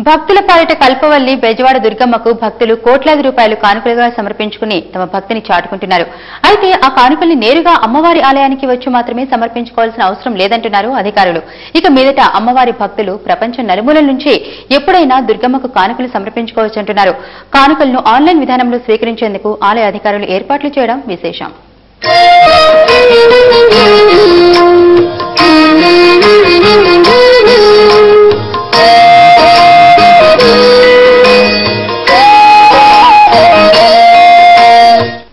భక్తుల పాలిట కల్పవల్లి బెజవాడ దుర్గమ్మకు భక్తులు కోట్లాది రూపాయలు కానుకలుగా సమర్పించుకుని తమ భక్తిని చాటుకుంటున్నారు. అయితే ఆ కానుకల్ని నేరుగా అమ్మవారి ఆలయానికి వచ్చి మాత్రమే సమర్పించుకోవాల్సిన అవసరం లేదంటున్నారు అధికారులు. ఇక మీదట అమ్మవారి భక్తులు ప్రపంచం నలుమూలల నుంచి ఎప్పుడైనా దుర్గమ్మకు కానుకలు సమర్పించుకోవచ్చంటున్నారు. కానుకలను ఆన్లైన్ విధానంలో స్వీకరించేందుకు ఆలయ అధికారులు ఏర్పాట్లు చేయడం విశేషం.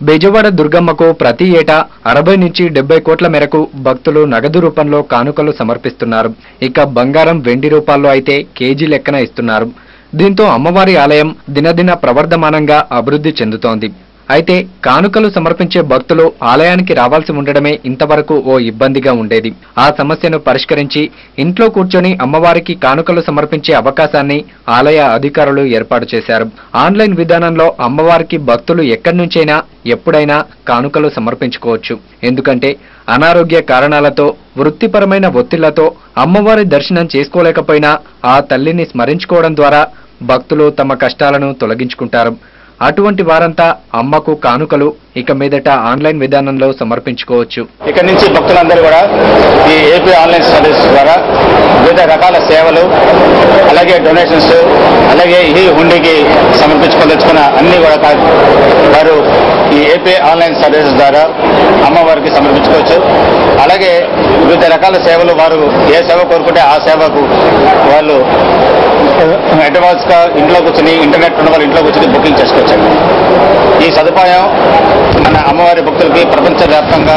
బెజవాడ దుర్గమ్మకు ప్రతి ఏటా 60 నుంచి 70 కోట్ల మేరకు భక్తులు నగదు రూపంలో కానుకలు సమర్పిస్తున్నారు. ఇక బంగారం, వెండి రూపాల్లో అయితే కేజీ లెక్కన ఇస్తున్నారు. దీంతో అమ్మవారి ఆలయం దినదిన ప్రవర్ధమానంగా అభివృద్ధి చెందుతోంది. అయితే కానుకలు సమర్పించే భక్తులు ఆలయానికి రావాల్సి ఉండడమే ఇంతవరకు ఓ ఇబ్బందిగా ఉండేది. ఆ సమస్యను పరిష్కరించి ఇంట్లో కూర్చొని అమ్మవారికి కానుకలు సమర్పించే అవకాశాన్ని ఆలయ అధికారులు ఏర్పాటు చేశారు. ఆన్లైన్ విధానంలో అమ్మవారికి భక్తులు ఎక్కడి నుంచైనా ఎప్పుడైనా కానుకలు సమర్పించుకోవచ్చు. ఎందుకంటే అనారోగ్య కారణాలతో, వృత్తిపరమైన ఒత్తిళ్లతో అమ్మవారి దర్శనం చేసుకోలేకపోయినా ఆ తల్లిని స్మరించుకోవడం ద్వారా భక్తులు తమ కష్టాలను తొలగించుకుంటారు. అటువంటి వారంతా అమ్మకు కానుకలు ఇక మీదట ఆన్లైన్ విధానంలో సమర్పించుకోవచ్చు. ఇక్కడి నుంచి భక్తులందరూ కూడా ఈ ఏపీ ఆన్లైన్ సర్వీస్ ద్వారా వివిధ రకాల సేవలు, అలాగే డొనేషన్స్, అలాగే ఈ హుండీకి సమర్పించుకోదలుచుకున్న అన్ని కూడా వారు ఈ ఏపీ ఆన్లైన్ సర్వీసెస్ ద్వారా అమ్మవారికి సమర్పించుకోవచ్చు. అలాగే వివిధ రకాల సేవలు వారు ఏ సేవ కోరుకుంటే ఆ సేవకు వాళ్ళు అడ్వాన్స్ గా ఇంట్లో కూర్చొని, ఇంటర్నెట్ ఉన్న వాళ్ళు ఇంట్లో కూర్చొని బుకింగ్ చేసుకోవచ్చు. ఈ సదుపాయం మన అమ్మవారి భక్తులకి ప్రపంచవ్యాప్తంగా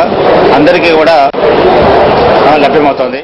అందరికీ కూడా లభ్యమవుతోంది.